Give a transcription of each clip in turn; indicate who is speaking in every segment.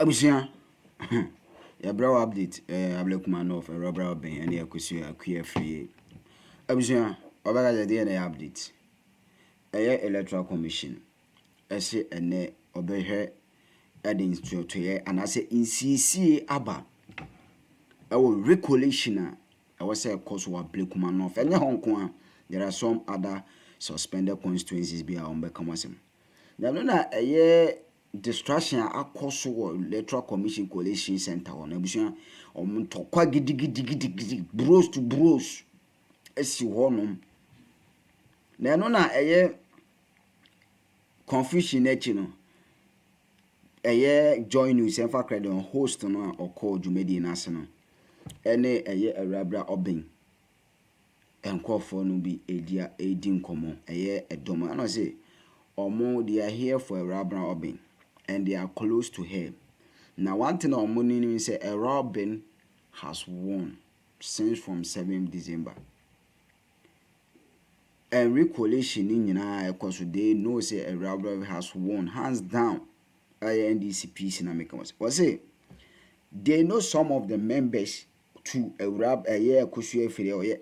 Speaker 1: Abusia. Ya bra update Ablakuma no for Aubyn and ya Kesi akua free. Abusia, obaga the day na update. Electoral Commission. Ese ene obehe adding to ye and I say in CC aba. Our recollection I was say cause wa Ablakuma no for Hong Kong. There are some other suspended constituencies be on Bekamasem. Now na distraction akoso electoral commission coalition center on abusia omntokwa gidi bros to bros esi honom na no na confusion echi no join Newz enfa credit on host no okọ dwumedi na ase no ene Awurabena Aubyn enkofo no bi edi nkomo edom I know say they are here for Awurabena Aubyn and they are close to her. Now one thing on money say Aubyn has won since from 7th December. And recollation in because they know say Awurabena has won hands down NDC piece in America. What say they know some of the members to Awurabena or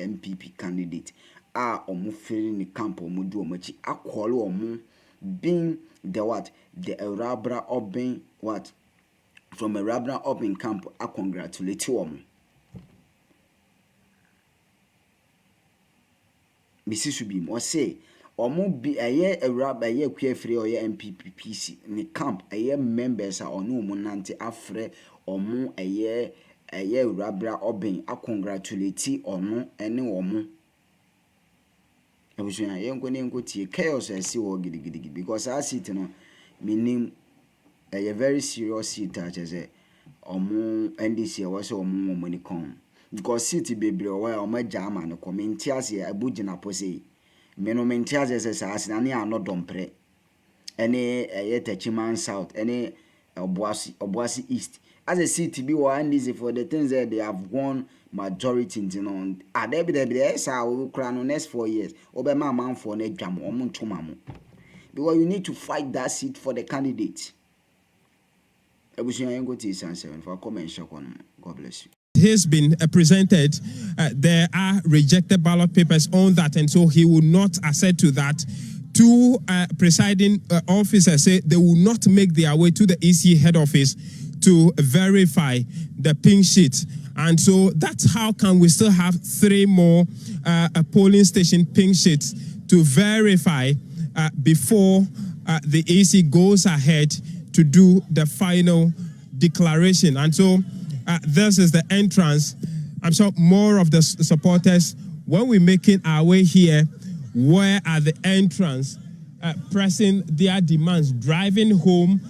Speaker 1: NPP candidate are filling the camp or do much akwalo being the the Awurabena Aubyn from Awurabena Aubyn camp I congratulate you. Mrs. Subim or say be Awurabena akua free or NPP PC in camp members are on no monante afre Awurabena Aubyn I congratulate or no any Abusia yengo tie chaos esi wo gidigidi because I see it no meaning a very serious seat say NDC was omo money come because city bebre o wa jama no comment ase abugina pose me no menti ase say ase na ne ano dompre ene Tachiman South ene Obuasi East as a city be one NDC for the things that they have won majority in there be sa we cry no next 4 years obema man for na dwam omontoma because you need to fight that seat for the candidate. For comment God bless you.
Speaker 2: Has been presented. There are rejected ballot papers on that, and so he will not accede to that. Two presiding officers say they will not make their way to the EC head office to verify the pink sheet. And so that's how can we still have 3 more polling station pink sheets to verify before the EC goes ahead to do the final declaration. And so this is the entrance. I'm sure more of the supporters, when we're making our way here, where are the entrance pressing their demands, driving home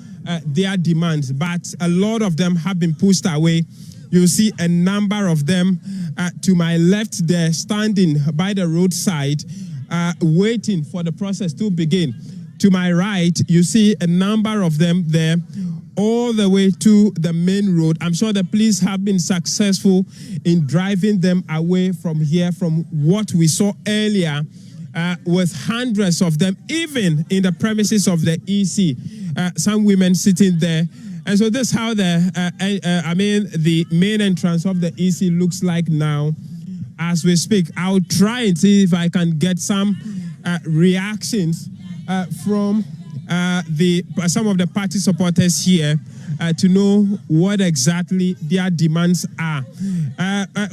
Speaker 2: their demands, but a lot of them have been pushed away. You see a number of them to my left there standing by the roadside waiting for the process to begin. To my right, you see a number of them there all the way to the main road. I'm sure the police have been successful in driving them away from here, from what we saw earlier, with hundreds of them, even in the premises of the EC. Some women sitting there. And so this is how the main entrance of the EC looks like now as we speak. I'll try and see if I can get some reactions from some of the party supporters here to know what exactly their demands are.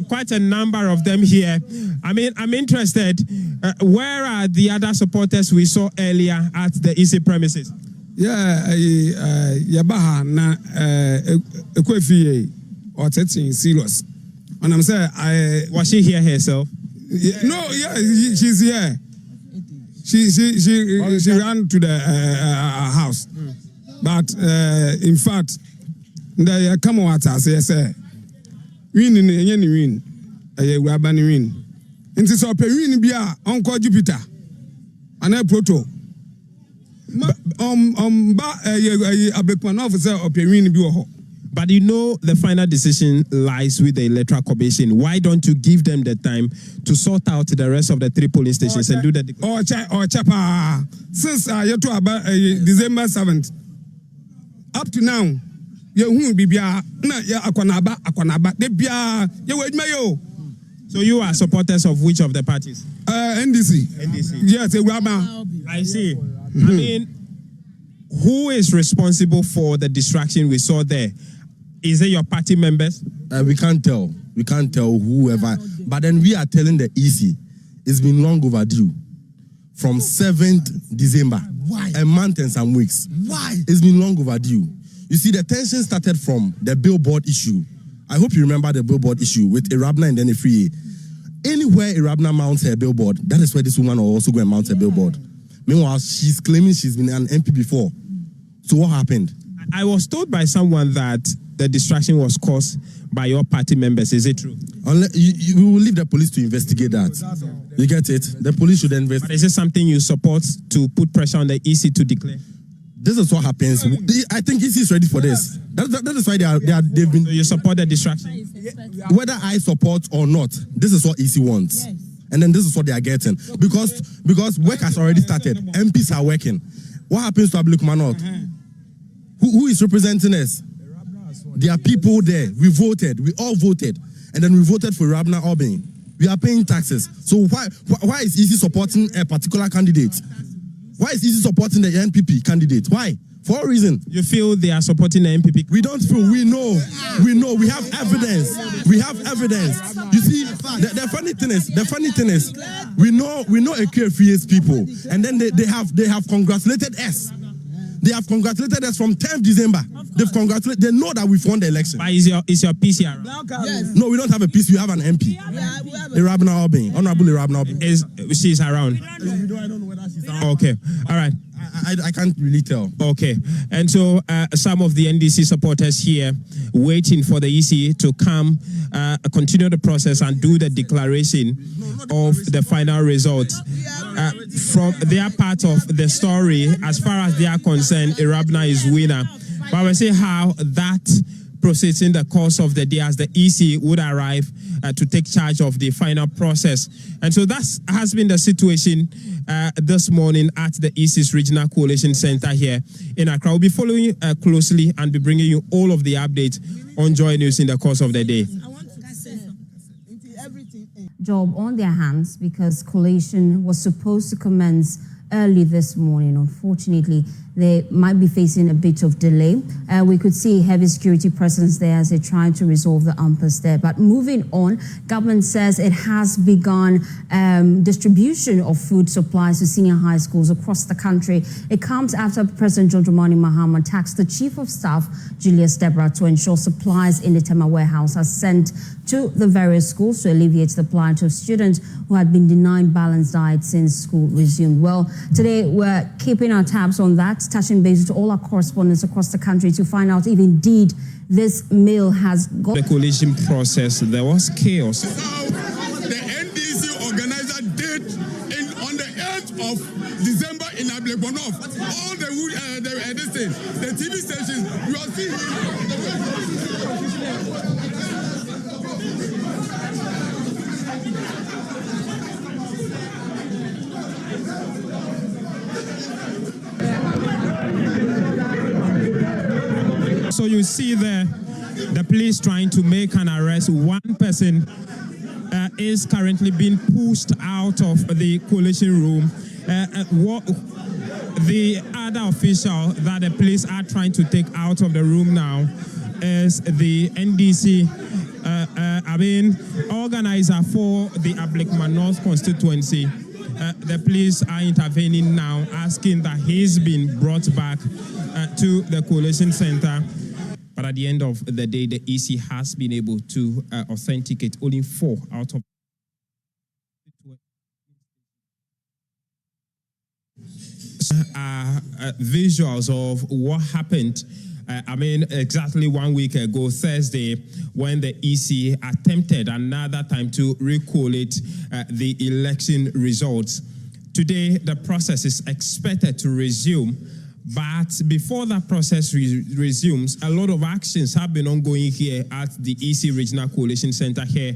Speaker 2: Quite a number of them here. I'm interested. Where are the other supporters we saw earlier at the EC premises?
Speaker 3: Yeah, Yabaha na Ekwefi or Tetsin serious. And I'm saying,
Speaker 2: was she here herself?
Speaker 3: No, yeah, she's here. She ran to the house, but in fact, the Kamawata say, win in any win, a Awurabena win. And it's a win be Uncle Jupiter, and a proto.
Speaker 2: But you know the final decision lies with the Electoral Commission. Why don't you give them the time to sort out the rest of the 3 polling stations and do the
Speaker 3: since December 7th up to now Yehu bibia na ya akwanaba de bia ye wadwuma yo.
Speaker 2: So you are supporters of which of the parties?
Speaker 3: NDC. Yes, Awurabena.
Speaker 2: I see. I mean, who is responsible for the distraction we saw there? Is it your party members?
Speaker 4: We can't tell. We can't tell whoever. But then we are telling the EC, it's been long overdue. From 7th December.
Speaker 5: Why?
Speaker 4: A month and some weeks.
Speaker 5: Why?
Speaker 4: It's been long overdue. You see, the tension started from the billboard issue. I hope you remember the billboard issue with Awurabena and then a free. Anywhere Awurabena mounts her billboard, that is where this woman will also go and mount her billboard. Meanwhile, she's claiming she's been an MP before. So what happened?
Speaker 2: I was told by someone that the distraction was caused by your party members. Is it true?
Speaker 4: Unless you will leave the police to investigate that. You get it? The police should investigate.
Speaker 2: But is it something you support to put pressure on the EC to declare?
Speaker 4: This is what happens. I think EC is ready for this. That is why they've been.
Speaker 2: So you support the distraction?
Speaker 4: Whether I support or not, this is what EC wants. Yes. And then this is what they are getting. Because work has already started. MPs are working. What happens to Ablakuma North? Who is representing us? There are people there. We voted. We all voted. And then we voted for Awurabena Aubyn. We are paying taxes. So why is EC supporting a particular candidate? Why is EC supporting the NPP candidate? Why? For what reason?
Speaker 2: You feel they are supporting the NPP?
Speaker 4: We don't feel. We know. We have evidence. We have evidence. You see, the funny thing is, we know a KFES people, and then they have congratulated us. They have congratulated us from 10th December. They've congratulated. They know that we've won the election.
Speaker 2: But is your PCR?
Speaker 4: Yes. No, we don't have a PC. We have an MP. Awurabena Aubyn, Honorable Awurabena Aubyn.
Speaker 2: She's around?
Speaker 4: I don't know whether she's around.
Speaker 2: Okay. All right.
Speaker 4: I can't really tell.
Speaker 2: Okay. And so some of the NDC supporters here waiting for the EC to come, continue the process and do the declaration of the final result. From their part of the story, as far as they are concerned, Awurabena is winner. But we'll see how that proceeds in the course of the day as the EC would arrive to take charge of the final process. And so that has been the situation this morning at the EC's Regional Coalition Center here in Accra. We'll be following closely and be bringing you all of the updates on Joy News in the course of the day.
Speaker 6: Job on their hands because coalition was supposed to commence early this morning. Unfortunately, they might be facing a bit of delay. We could see heavy security presence there as they try to resolve the impasse there. But moving on, government says it has begun distribution of food supplies to senior high schools across the country. It comes after President John Dramani Mahama tasked the Chief of Staff, Julius Deborah, to ensure supplies in the Tema warehouse are sent to the various schools to alleviate the plight of students who had been denied balanced diet since school resumed. Well, today we're keeping our tabs on that, touching base with all our correspondents across the country to find out if indeed this meal has got...
Speaker 2: The coalition process, there was chaos.
Speaker 3: The NDC organizer did on the 8th of December in Ablakuma. All the TV stations, you are seeing...
Speaker 2: So you see the police trying to make an arrest. One person is currently being pushed out of the coalition room. The other official that the police are trying to take out of the room now is the NDC organizer for the Ablakuma North constituency. The police are intervening now, asking that he's been brought back to the coalition center. But at the end of the day, the EC has been able to authenticate only 4 out of visuals of what happened. Exactly 1 week ago, Thursday, when the EC attempted another time to recollate the election results. Today, the process is expected to resume. But before that process resumes, a lot of actions have been ongoing here at the EC Regional Coalition Center here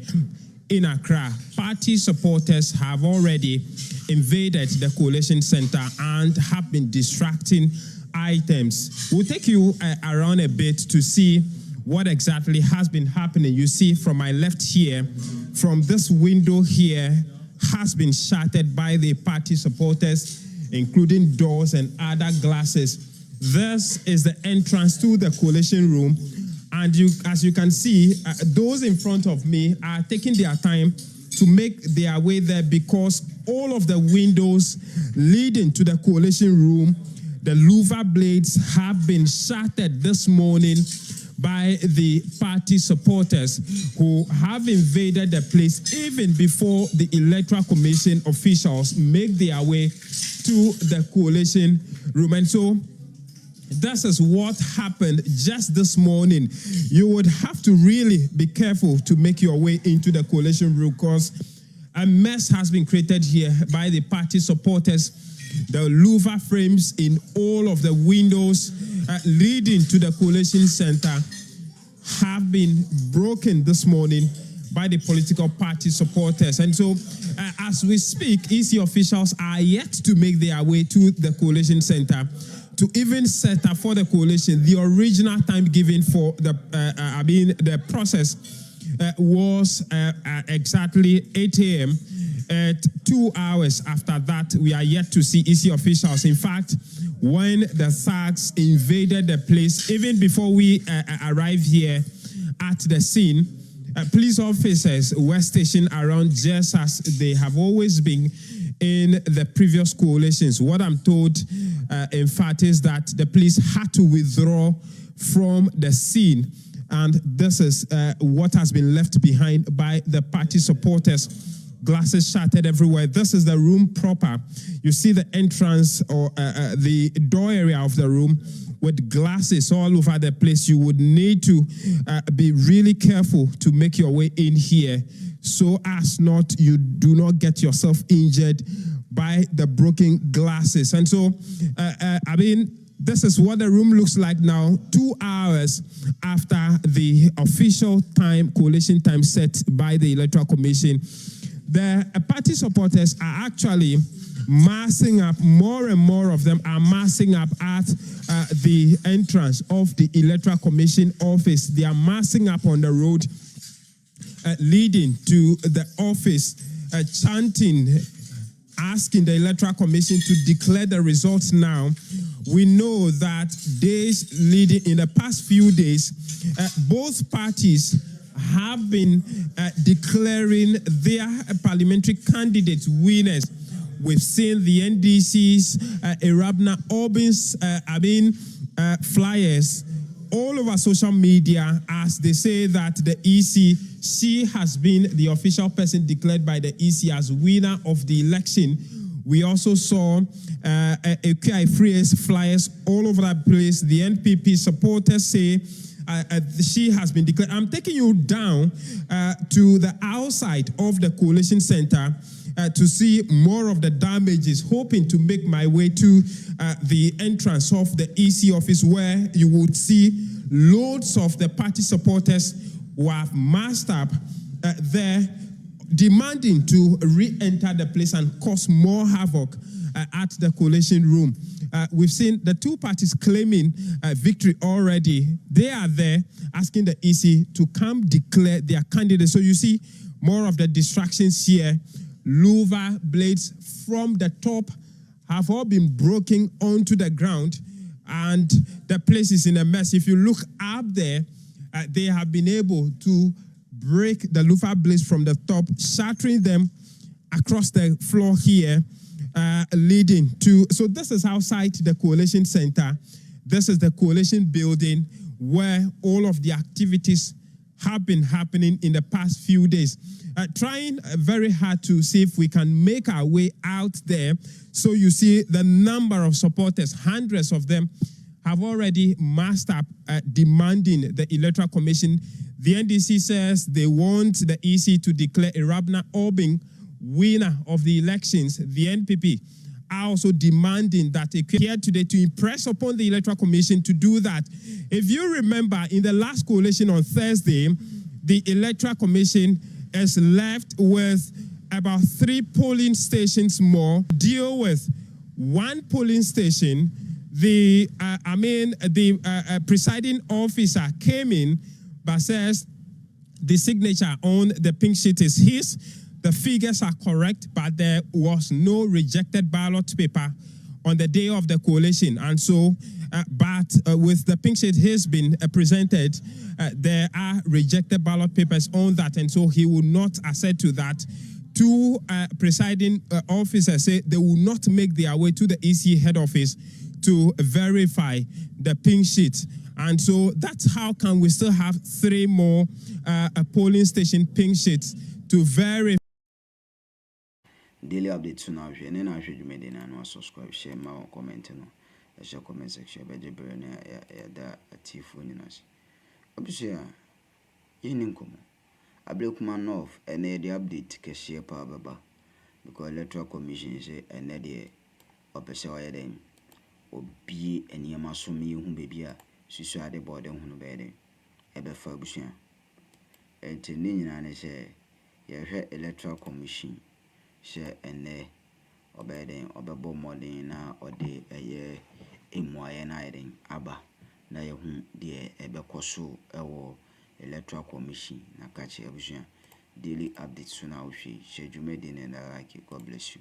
Speaker 2: in Accra. Party supporters have already invaded the coalition center and have been distracting items. We'll take you around a bit to see what exactly has been happening. You see from my left here, from this window here, has been shattered by the party supporters, including doors and other glasses. This is the entrance to the coalition room. And as you can see, those in front of me are taking their time to make their way there because all of the windows leading to the coalition room, the louver blades have been shattered this morning by the party supporters who have invaded the place even before the Electoral Commission officials make their way to the coalition room. And so this is what happened just this morning. You would have to really be careful to make your way into the coalition room because a mess has been created here by the party supporters. The louver frames in all of the windows leading to the coalition center have been broken this morning by the political party supporters. And so as we speak, EC officials are yet to make their way to the coalition center to even set up for the coalition. The original time given for the process was exactly 8 a.m. 2 hours after that, we are yet to see EC officials. In fact, when the thugs invaded the place, even before we arrived here at the scene, police officers were stationed around just as they have always been in the previous coalitions. What I'm told, in fact, is that the police had to withdraw from the scene. And this is what has been left behind by the party supporters. Glasses shattered everywhere. This is the room proper. You see the entrance or the door area of the room with glasses all over the place. You would need to be really careful to make your way in here so as you do not get yourself injured by the broken glasses. And so, this is what the room looks like now, 2 hours after the official time, coalition time set by the Electoral Commission. The party supporters are actually massing up, more and more of them are massing up at the entrance of the Electoral Commission office. They are massing up on the road leading to the office, chanting, asking the Electoral Commission to declare the results now. We know that days leading in the past few days, both parties have been declaring their parliamentary candidates winners. We've seen the NDC's, Awurabena, Aubyn's, flyers all over social media as they say that the EC, she has been the official person declared by the EC as winner of the election. We also saw AKI flyers all over the place. The NPP supporters say she has been declared. I'm taking you down to the outside of the coalition center to see more of the damages, hoping to make my way to the entrance of the EC office where you would see loads of the party supporters who have massed up there demanding to re-enter the place and cause more havoc at the coalition room. We've seen the two parties claiming victory already. They are there asking the EC to come declare their candidates. So you see more of the distractions here. Louver blades from the top have all been broken onto the ground and the place is in a mess. If you look up there, they have been able to break the louver blades from the top, shattering them across the floor here, leading to, so this is outside the coalition center. This is the coalition building where all of the activities have been happening in the past few days. Trying very hard to see if we can make our way out there. So you see the number of supporters, hundreds of them, have already massed up demanding the Electoral Commission. The NDC says they want the EC to declare Awurabena Aubyn winner of the elections. The NPP are also demanding that they come here today to impress upon the Electoral Commission to do that. If you remember, in the last coalition on Thursday, the Electoral Commission is left with about 3 polling stations more. Deal with 1 polling station the presiding officer came in but says the signature on the pink sheet is his. The figures are correct, but there was no rejected ballot paper on the day of the collation. And so, with the pink sheet has been presented, there are rejected ballot papers on that. And so he will not accede to that. Two presiding officers say they will not make their way to the EC head office to verify the pink sheet. And so that's how can we still have 3 more polling station pink sheets to verify.
Speaker 1: Daily updates now. And then I should you made and subscribe, share my comment, share comment section. But the brain, that a thief winning us. Obviously, Yeninkomo. Ablakuma North, and the update Kesi power baba because electoral commission say and the opposite then or be any amasumi whom baby a suicide board and who bed ebe fabusian. And to Nina say, you heard electoral commission. Share and ne obedient obebo modern na ode eye emwaye na iden aba na ye hu de ebekoso ewo electoral commission na kache abusua daily updates so na ohwe share dwumedi na like. God bless you.